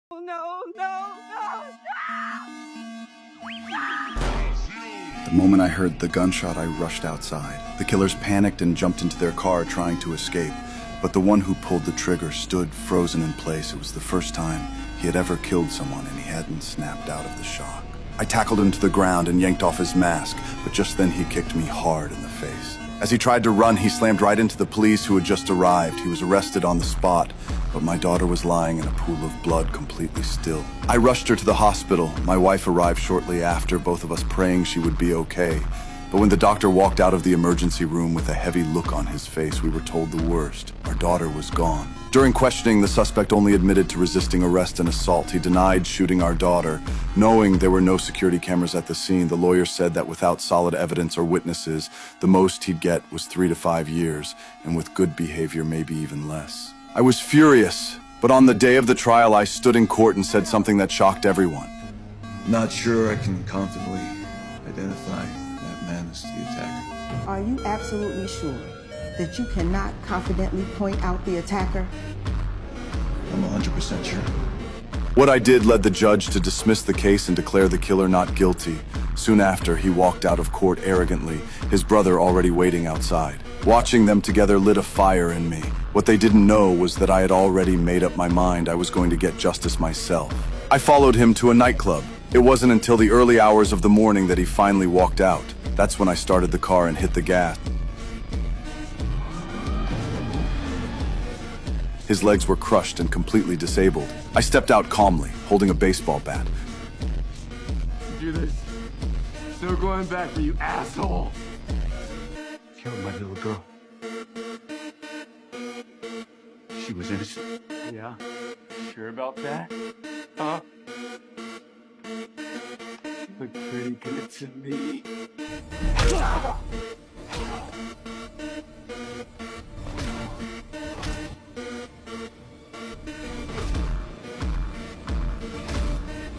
No, no, no, The moment I heard the gunshot, I rushed outside. The killers panicked and jumped into their car trying to escape, but the one who pulled the trigger stood frozen in place. It was the first time he had ever killed someone and he hadn't snapped out of the shock. I tackled him to the ground and yanked off his mask, but just then he kicked me hard in the face. As he tried to run, he slammed right into the police who had just arrived. He was arrested on the spot, but my daughter was lying in a pool of blood, completely still. I rushed her to the hospital. My wife arrived shortly after, both of us praying she would be okay. But when the doctor walked out of the emergency room with a heavy look on his face, we were told the worst. Our daughter was gone. During questioning, the suspect only admitted to resisting arrest and assault. He denied shooting our daughter. Knowing there were no security cameras at the scene, the lawyer said that without solid evidence or witnesses, the most he'd get was 3 to 5 years, and with good behavior, maybe even less. I was furious, but on the day of the trial, I stood in court and said something that shocked everyone. Not sure I can confidently identify that man as the attacker. Are you absolutely sure that you cannot confidently point out the attacker? I'm 100% sure. What I did led the judge to dismiss the case and declare the killer not guilty. Soon after, he walked out of court arrogantly, his brother already waiting outside. Watching them together lit a fire in me. What they didn't know was that I had already made up my mind I was going to get justice myself. I followed him to a nightclub. It wasn't until the early hours of the morning that he finally walked out. That's when I started the car and hit the gas. His legs were crushed and completely disabled. I stepped out calmly, holding a baseball bat. do this. No going back for you, asshole. Killed my little girl. She was innocent. Yeah, sure about that? Huh? Look pretty good to me.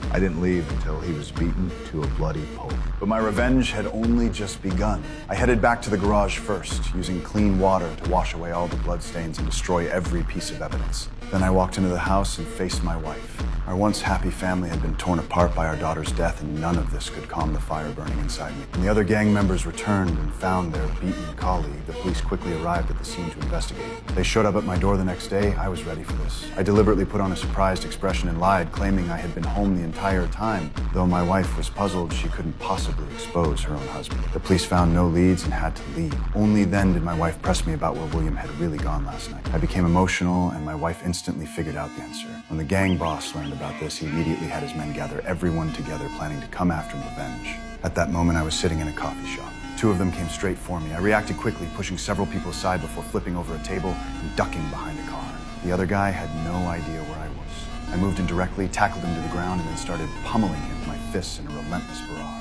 I didn't leave until he was beaten to a bloody pulp. But my revenge had only just begun. I headed back to the garage first, using clean water to wash away all the bloodstains and destroy every piece of evidence. Then I walked into the house and faced my wife. Our once happy family had been torn apart by our daughter's death, and none of this could calm the fire burning inside me. When the other gang members returned and found their beaten colleague, the police quickly arrived at the scene to investigate. They showed up at my door the next day. I was ready for this. I deliberately put on a surprised expression and lied, claiming I had been home the entire time. Though my wife was puzzled, she couldn't possibly expose her own husband. The police found no leads and had to leave. Only then did my wife press me about where William had really gone last night. I became emotional, and my wife instantly figured out the answer. When the gang boss learned about this, he immediately had his men gather everyone together, planning to come after revenge. At that moment, I was sitting in a coffee shop. 2 of them came straight for me. I reacted quickly, pushing several people aside before flipping over a table and ducking behind a car. The other guy had no idea where I was. I moved in directly, tackled him to the ground, and then started pummeling him with my fists in a relentless barrage.